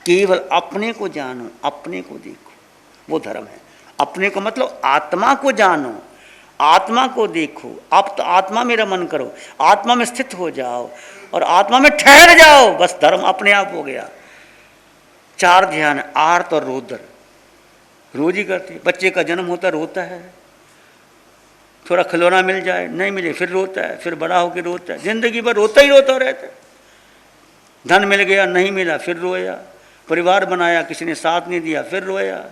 केवल अपने को जानो, अपने को देखो, वो धर्म है। अपने को मतलब आत्मा को जानो, आत्मा को देखो। अब तो आत्मा में रमन करो, आत्मा में स्थित हो जाओ और आत्मा में ठहर जाओ, बस धर्म अपने आप हो गया। 4 ध्यान, आर्त और रौद्र रोज ही करते। बच्चे का जन्म होता रोता है, थोड़ा खिलौना मिल जाए नहीं मिले फिर रोता है, फिर बड़ा होकर रोता है, जिंदगी भर रोता ही रोता रहता है। धन मिल गया नहीं मिला फिर रोया, परिवार बनाया किसी ने साथ नहीं दिया फिर रोया,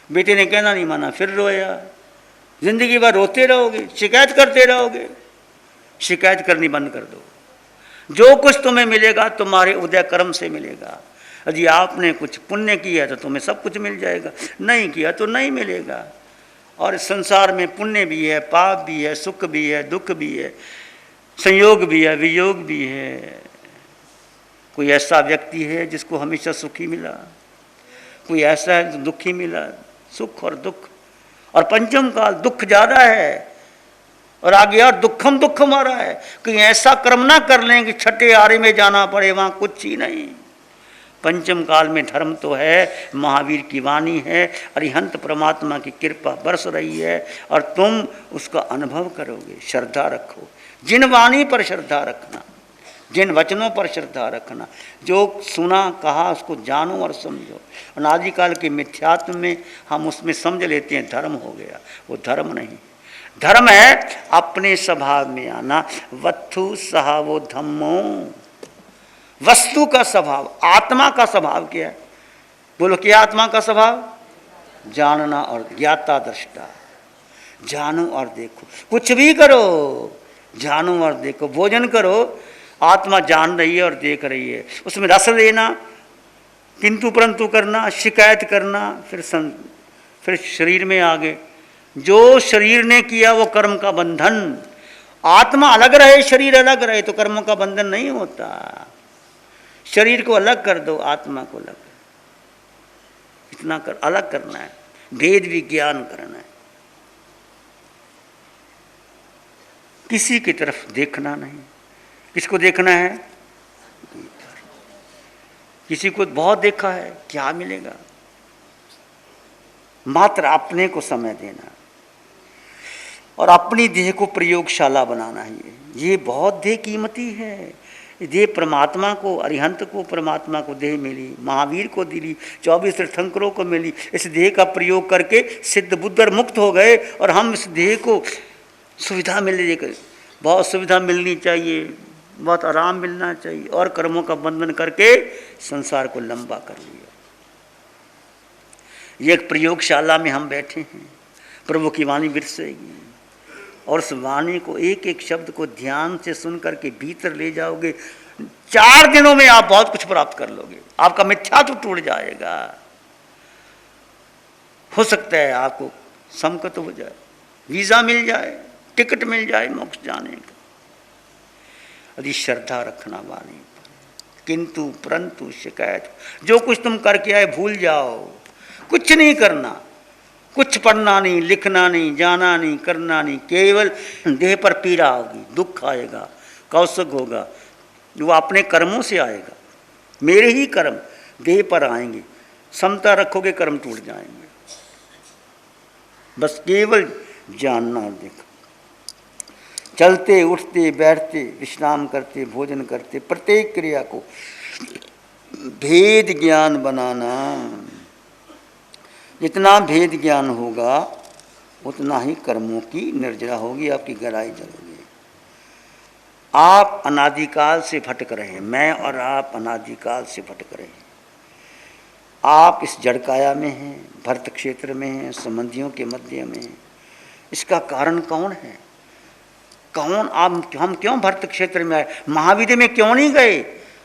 बेटे ने कहना नहीं माना फिर रोया। जिंदगी भर रोते रहोगे, शिकायत करते रहोगे। शिकायत करनी बंद कर दो। जो कुछ तुम्हें मिलेगा तुम्हारे उदय कर्म से मिलेगा। यदि आपने कुछ पुण्य किया तो तुम्हें सब कुछ मिल जाएगा, नहीं किया तो नहीं मिलेगा। और संसार में पुण्य भी है, पाप भी है, सुख भी है, दुख भी है, संयोग भी है, वियोग भी है। कोई ऐसा व्यक्ति है जिसको हमेशा सुखी मिला, कोई ऐसा है जो दुखी मिला। सुख और दुख, और पंचम काल दुख ज्यादा है और आगे और दुखम दुखम आ रहा है। कहीं ऐसा कर्म ना कर लें कि छठे आरे में जाना पड़े, वहां कुछ ही नहीं। पंचम काल में धर्म तो है, महावीर की वाणी है, अरिहंत परमात्मा की कृपा बरस रही है और तुम उसका अनुभव करोगे। श्रद्धा रखो, जिन वाणी पर श्रद्धा रखना, जिन वचनों पर श्रद्धा रखना, जो सुना कहा उसको जानो और समझो। अनादिकाल के मिथ्यात्व में हम उसमें समझ लेते हैं धर्म हो गया, वो धर्म नहीं। धर्म है अपने स्वभाव में आना। वत्थु सहावो धम्मो, वस्तु का स्वभाव, आत्मा का स्वभाव क्या है? बोलो क्या आत्मा का स्वभाव? जानना और ज्ञाता दृष्टा। जानो और देखो, कुछ भी करो जानो और देखो। भोजन करो, आत्मा जान रही है और देख रही है, उसमें रस लेना, किंतु परंतु करना, शिकायत करना, फिर शरीर में आ गए। जो शरीर ने किया वो कर्म का बंधन। आत्मा अलग रहे शरीर अलग रहे तो कर्मों का बंधन नहीं होता। शरीर को अलग कर दो, आत्मा को अलग, इतना कर अलग करना है, भेद विज्ञान करना है। किसी की तरफ देखना नहीं। किसको देखना है? किसी को बहुत देखा है, क्या मिलेगा? मात्र अपने को समय देना और अपनी देह को प्रयोगशाला बनाना है। ये बहुत देह कीमती है। देह परमात्मा को, अरिहंत को परमात्मा को देह मिली, महावीर को दिली, 24 तीर्थंकरों को मिली। इस देह का प्रयोग करके सिद्ध बुद्ध और मुक्त हो गए और हम इस देह को सुविधा मिल, बहुत सुविधा मिलनी चाहिए, बहुत आराम मिलना चाहिए और कर्मों का बंधन करके संसार को लंबा कर लिया। ये एक प्रयोगशाला में हम बैठे हैं, प्रभु की वाणी बिरसेगी और उस वाणी को एक एक शब्द को ध्यान से सुन करके भीतर ले जाओगे। 4 दिनों में आप बहुत कुछ प्राप्त कर लोगे। आपका मिथ्या तो टूट जाएगा। हो सकता है आपको समकत हो जाए, वीजा मिल जाए, टिकट मिल जाए मोक्ष जाने का। यदि श्रद्धा रखना वाणी पर, किंतु परंतु शिकायत, जो कुछ तुम करके आए भूल जाओ। कुछ नहीं करना, कुछ पढ़ना नहीं, लिखना नहीं, जाना नहीं, करना नहीं। केवल देह पर पीड़ा होगी, दुख आएगा, कौशक होगा, वो अपने कर्मों से आएगा। मेरे ही कर्म देह पर आएंगे। समता रखोगे कर्म टूट जाएंगे। बस केवल जानना और देखो। चलते उठते बैठते विश्राम करते भोजन करते प्रत्येक क्रिया को भेद ज्ञान बनाना। जितना भेद ज्ञान होगा उतना ही कर्मों की निर्जरा होगी, आपकी गहराई जलोगी। आप अनादिकाल से भटक रहे हैं, मैं और आप अनादिकाल से भटक रहे हैं। आप इस जड़काया में हैं, भरत क्षेत्र में हैं, संबंधियों के मध्य में हैं। इसका कारण कौन है? कौन आप? हम क्यों भरत क्षेत्र में आए? महावीर में क्यों नहीं गए?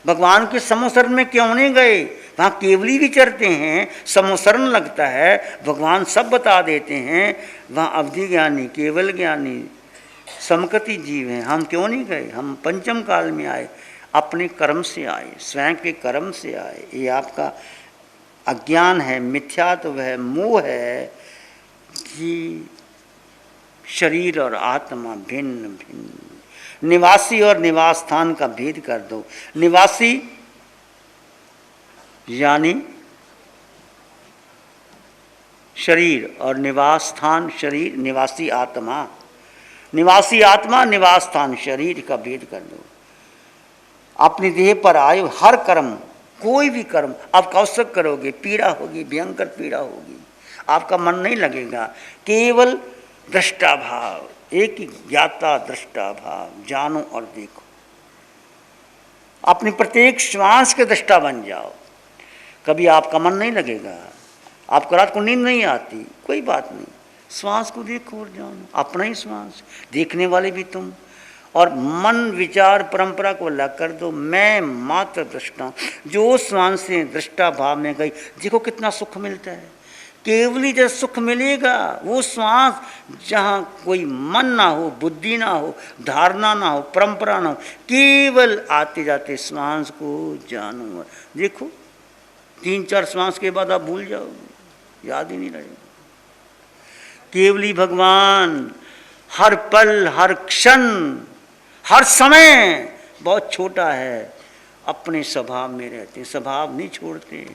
भगवान के समोसरण में क्यों नहीं गए? वहाँ केवली विचरते हैं, समोसरण लगता है, भगवान सब बता देते हैं। वहाँ अवधि ज्ञानी, केवल ज्ञानी, समकति जीव हैं। हम क्यों नहीं गए? हम पंचम काल में आए, अपने कर्म से आए, स्वयं के कर्म से आए। ये आपका अज्ञान है, मिथ्यात्व है, मोह है कि शरीर और आत्मा भिन्न भिन्न। निवासी और निवास स्थान का भेद कर दो। निवासी यानी शरीर और निवास स्थान शरीर, निवासी आत्मा, निवासी आत्मा निवास स्थान शरीर का भेद कर दो। अपनी देह पर आए हर कर्म, कोई भी कर्म आप कौशक करोगे, पीड़ा होगी, भयंकर पीड़ा होगी, आपका मन नहीं लगेगा। केवल दृष्टा भाव, एक ही ज्ञाता दृष्टा भाव, जानो और देखो। अपनी प्रत्येक श्वास के दृष्टा बन जाओ। कभी आपका मन नहीं लगेगा, आपको रात को नींद नहीं आती, कोई बात नहीं, श्वास को देखो और जानो, अपना ही श्वास, देखने वाले भी तुम। और मन विचार परंपरा को अलग कर दो, मैं मात्र दृष्टा हूँ। जो श्वास से दृष्टा भाव में गई, देखो कितना सुख मिलता है। केवली जब सुख मिलेगा वो श्वास जहाँ कोई मन ना हो, बुद्धि ना हो, धारणा ना हो, परंपरा ना हो, केवल आते जाते श्वास को जानो। देखो 3-4 श्वास के बाद आप भूल जाओगे, याद ही नहीं रहेगा। केवली भगवान हर पल, हर क्षण, हर समय बहुत छोटा है, अपने स्वभाव में रहते, स्वभाव नहीं छोड़ते।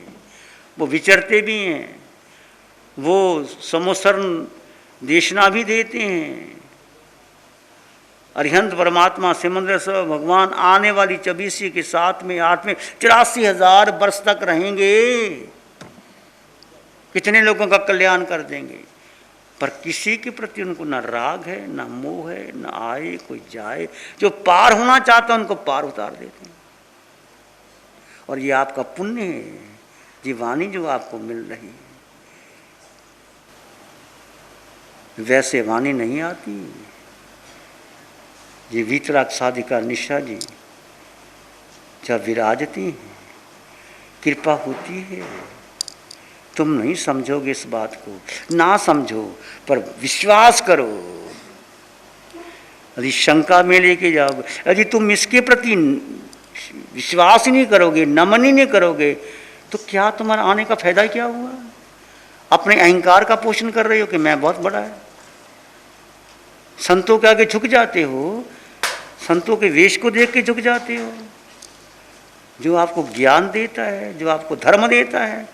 वो विचरते भी हैं, वो समोसरण देशना भी देते हैं। अरिहंत परमात्मा सिमंदर से भगवान आने वाली 24 के 7 में 8 में 84,000 वर्ष तक रहेंगे। कितने लोगों का कल्याण कर देंगे, पर किसी के प्रति उनको न राग है, न मोह है, न आए कोई जाए। जो पार होना चाहता है उनको पार उतार देते हैं। और ये आपका पुण्य है, ये वाणी जो आपको मिल रही है, वैसे वाणी नहीं आती। ये वीतराग साधिका निशा जी जब विराजती हैं, कृपा होती है। तुम नहीं समझोगे इस बात को, ना समझो, पर विश्वास करो। यदि शंका में लेके जाओगे, यदि तुम इसके प्रति विश्वास ही नहीं करोगे, नमन ही नहीं करोगे, तो क्या तुम्हारा आने का फायदा क्या हुआ? अपने अहंकार का पोषण कर रहे हो कि मैं बहुत बड़ा है। संतों के आगे झुक जाते हो, संतों के वेश को देख के झुक जाते हो। जो आपको ज्ञान देता है, जो आपको धर्म देता है,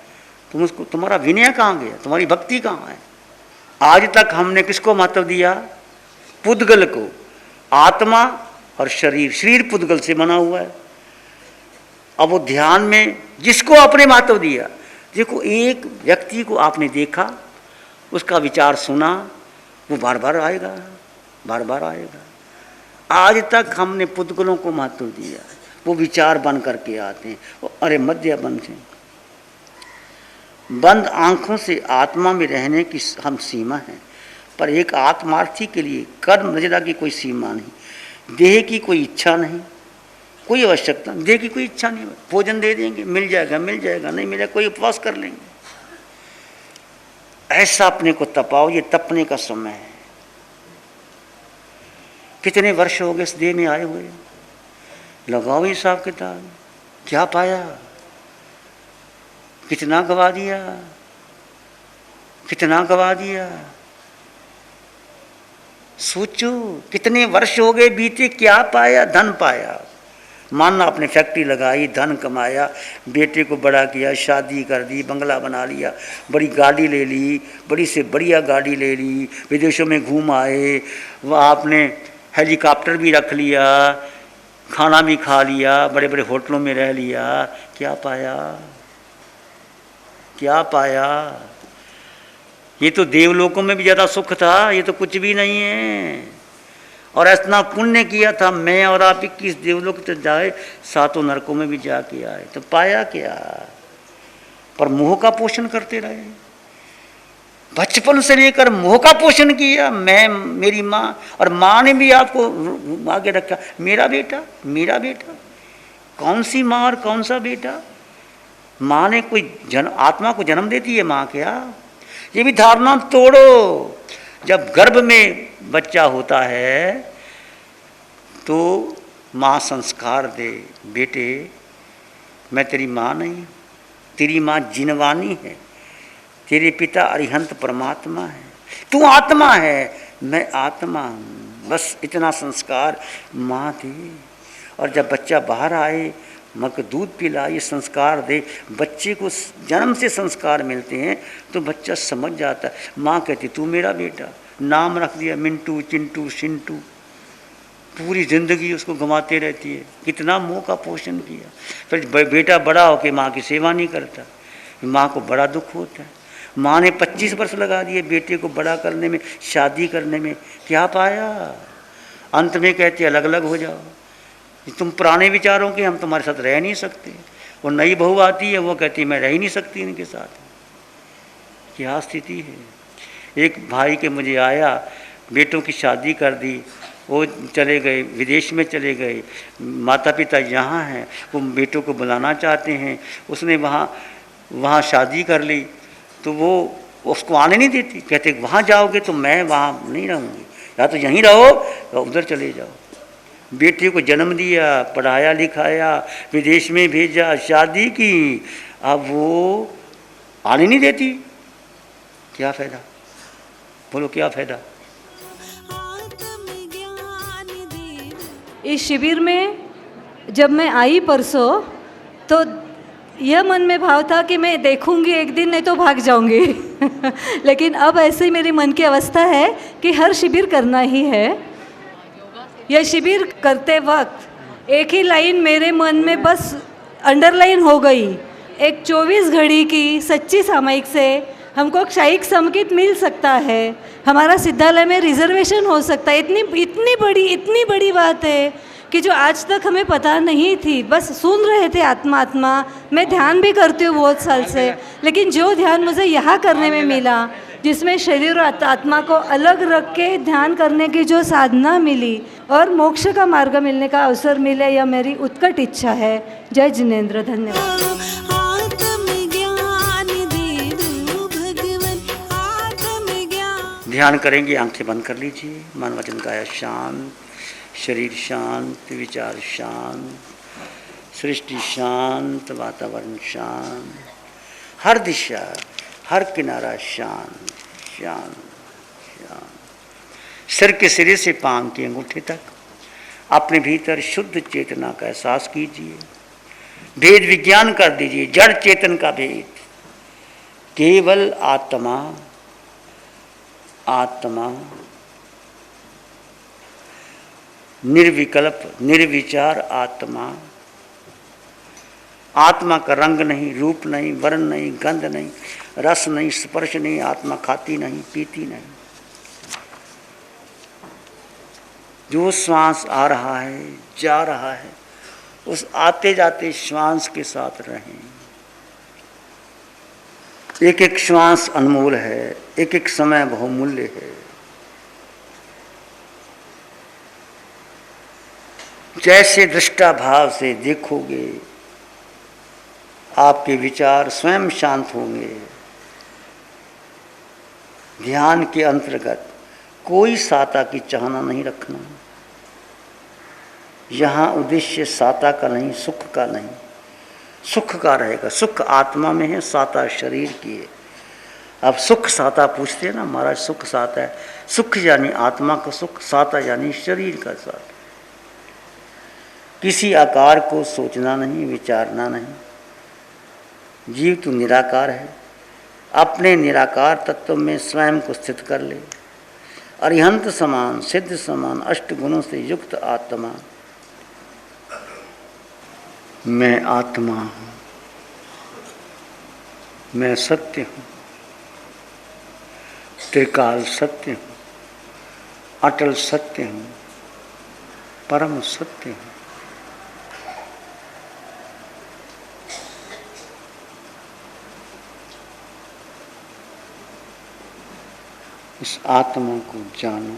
तुम उसको, तुम्हारा विनय कहाँ गया, तुम्हारी भक्ति कहाँ है? आज तक हमने किसको महत्व दिया? पुद्गल को। आत्मा और शरीर, शरीर पुद्गल से बना हुआ है। अब वो ध्यान में जिसको आपने महत्व दिया, देखो एक व्यक्ति को आपने देखा, उसका विचार सुना, वो बार बार आएगा, बार बार आएगा। आज तक हमने पुद्गलों को महत्व दिया, वो विचार बन करके आते हैं। अरे मध्य बन से बंद आंखों से आत्मा में रहने की हम सीमा है, पर एक आत्मार्थी के लिए कर्म मर्यादा की कोई सीमा नहीं, देह की कोई इच्छा नहीं, कोई आवश्यकता, देह की कोई इच्छा नहीं। भोजन दे देंगे, मिल जाएगा, मिल जाएगा, नहीं मिलेगा कोई उपवास कर लेंगे। ऐसा अपने को तपाओ, ये तपने का समय है। कितने वर्ष हो गए इस देह में आए हुए, लगाओ हिसाब किताब, क्या पाया, कितना गवा दिया, कितना गवा दिया। सोचो कितने वर्ष हो गए बीते, क्या पाया? धन पाया, मानना आपने फैक्ट्री लगाई, धन कमाया, बेटे को बड़ा किया, शादी कर दी, बंगला बना लिया, बड़ी गाड़ी ले ली, बड़ी से बढ़िया गाड़ी ले ली, विदेशों में घूम आए, वह आपने हेलीकॉप्टर भी रख लिया, खाना भी खा लिया, बड़े बड़े होटलों में रह लिया। क्या पाया? क्या पाया? ये तो देवलोकों में भी ज़्यादा सुख था, ये तो कुछ भी नहीं है। और इतना पुण्य किया था, मैं और आप 21 देवलोक तो जाए, 7 नरकों में भी जाके आए, तो पाया क्या? पर मोह का पोषण करते रहे, बचपन से लेकर मोह का पोषण किया। मैं, मेरी माँ, और माँ ने भी आपको आगे रखा, मेरा बेटा, मेरा बेटा। कौन सी माँ और कौन सा बेटा? माँ ने कोई आत्मा को जन्म देती है माँ क्या? ये भी धारणा तोड़ो। जब गर्भ में बच्चा होता है तो माँ संस्कार दे, बेटे मैं तेरी माँ नहीं, तेरी माँ जिनवानी है, तेरे पिता अरिहंत परमात्मा है, तू आत्मा है, मैं आत्मा हूँ। बस इतना संस्कार माँ दी। और जब बच्चा बाहर आए माँ को दूध पिला, ये संस्कार दे। बच्चे को जन्म से संस्कार मिलते हैं तो बच्चा समझ जाता है। माँ कहती तू मेरा बेटा, नाम रख दिया मिंटू, चिंटू, शिंटू, पूरी ज़िंदगी उसको घुमाते रहती है। कितना मोह का पोषण किया। फिर बेटा बड़ा होकर माँ की सेवा नहीं करता, माँ को बड़ा दुख होता है। माँ ने 25 वर्ष लगा दिए बेटे को बड़ा करने में, शादी करने में, क्या पाया? अंत में कहती अलग अलग हो जाओ, तुम पुराने विचारों के, हम तुम्हारे साथ रह नहीं सकते। वो नई बहू आती है, वो कहती मैं रह ही नहीं सकती इनके साथ। क्या स्थिति है। एक भाई के मुझे आया, बेटों की शादी कर दी, वो चले गए, विदेश में चले गए, माता पिता यहाँ हैं, वो बेटों को बुलाना चाहते हैं। उसने वहाँ शादी कर ली तो वो उसको आने नहीं देती। कहते वहाँ जाओगे तो मैं वहाँ नहीं रहूँगी, या तो यहीं रहो या उधर चले जाओ। बेटे को जन्म दिया, पढ़ाया लिखाया, विदेश में भेजा, शादी की, अब वो आने नहीं देती। क्या फ़ायदा, बोलो क्या फ़ायदा। इस शिविर में जब मैं आई परसों, तो यह मन में भाव था कि मैं देखूंगी एक दिन, नहीं तो भाग जाऊंगी लेकिन अब ऐसे मेरे मन की अवस्था है कि हर शिविर करना ही है। यह शिविर करते वक्त एक ही लाइन मेरे मन में बस अंडरलाइन हो गई। एक 24 घड़ी की सच्ची सामयिक से हमको क्षयिक संकेत मिल सकता है, हमारा सिद्धालय में रिजर्वेशन हो सकता है। इतनी बड़ी बात है कि जो आज तक हमें पता नहीं थी, बस सुन रहे थे आत्मा आत्मा। मैं ध्यान भी करती हूँ बहुत साल से, लेकिन जो ध्यान मुझे यहाँ करने में मिला, जिसमें शरीर और आत्मा को अलग रख के ध्यान करने की जो साधना मिली और मोक्ष का मार्ग मिलने का अवसर मिले, यह मेरी उत्कट इच्छा है। जय जिनेंद्र, धन्यवाद। ध्यान करेंगे, आंखें बंद कर लीजिए। मन वचन काया शांत, शरीर शांत, विचार शांत, सृष्टि शांत, वातावरण शांत, हर दिशा, हर किनारा शांत शांत शांत। सिर के सिरे से पांव के अंगूठे तक अपने भीतर शुद्ध चेतना का एहसास कीजिए। भेद विज्ञान कर दीजिए, जड़ चेतन का भेद। केवल आत्मा, आत्मा निर्विकल्प, निर्विचार आत्मा। आत्मा का रंग नहीं, रूप नहीं, वर्ण नहीं, गंध नहीं, रस नहीं, स्पर्श नहीं। आत्मा खाती नहीं, पीती नहीं। जो श्वास आ रहा है, जा रहा है, उस आते जाते श्वास के साथ रहें। एक एक श्वास अनमोल है, एक एक समय बहुमूल्य है। जैसे दृष्टा भाव से देखोगे, आपके विचार स्वयं शांत होंगे। ध्यान के अंतर्गत कोई साता की चाहना नहीं रखना। यहाँ उद्देश्य साता का नहीं, सुख का नहीं, सुख का रहेगा। सुख आत्मा में है, साता शरीर की है। अब सुख साता पूछते हैं ना महाराज, सुख साता है। सुख यानी आत्मा का सुख, साता यानी शरीर का साता। किसी आकार को सोचना नहीं, विचारना नहीं। जीव तो निराकार है, अपने निराकार तत्व में स्वयं को स्थित कर ले। अरिहंत समान, सिद्ध समान, अष्ट गुणों से युक्त आत्मा। मैं आत्मा हूँ, मैं सत्य हूँ, त्रिकाल सत्य हूँ, अटल सत्य हूँ, परम सत्य हूँ। इस आत्मा को जानो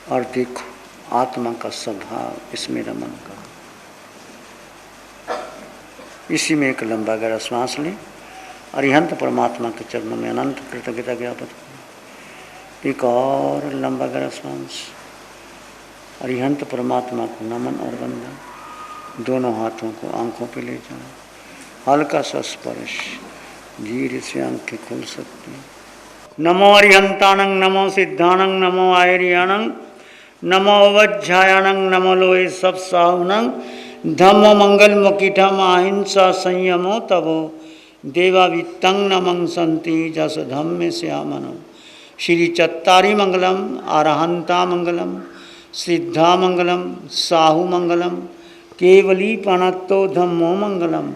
और देखो आत्मा का स्वभाव, इसमें रमन का। इसी में एक लंबा गहरा श्वास लें। अरिहंत परमात्मा के चरणों में अनंत कृतज्ञता ज्ञापन करें। एक और लंबा गहरा श्वास। अरिहंत परमात्मा को नमन और वंदन। दोनों हाथों को आंखों पे ले जाओ, हल्का सा स्पर्श, धीरे से आंखें खुल सकती हैं। नमो अरिहंतानंग, नमो सिद्धानंग, नमो आयरियानंग, नमो वज्झायानंग, नमो लोहे सब साहुनंग, धम्म मंगल मुकिठम अहिंसा संयमो तवो देवा वित्तं नमं संति जस धम्मे श्यामनो। श्री चत्तारी मंगलम अरहंता मंगलम सिद्धा मंगलम साहू मंगलम केवली पणत्तो धम्मो मंगलम।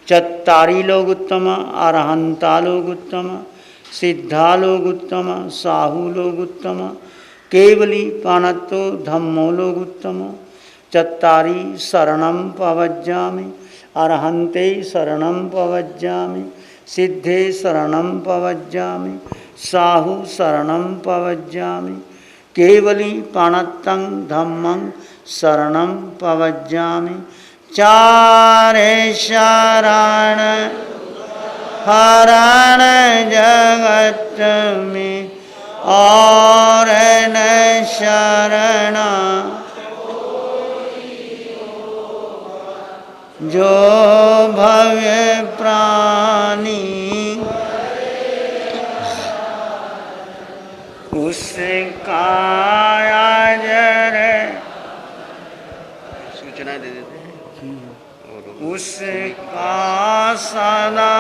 चत्तारी लोग उत्तम अरहंता लोग उत्तम सिद्धा लोग उत्तम साहू लोग उत्तम केवली पणत्तो धम्मो लोग उत्तम। चत्तारी शरणं पवज्जामि अरहन्ते शरणं पवज्जामि सिद्धे शरणं पवज्जामि साहु शरणं पवज्जामि केवली पणत्तं धम्मं शरणं पवज्जामि। चारे शरण हरण जगत में और न शरण जो भव्य प्राणी उसका आजर सूचना दे देते हैं उसका सदा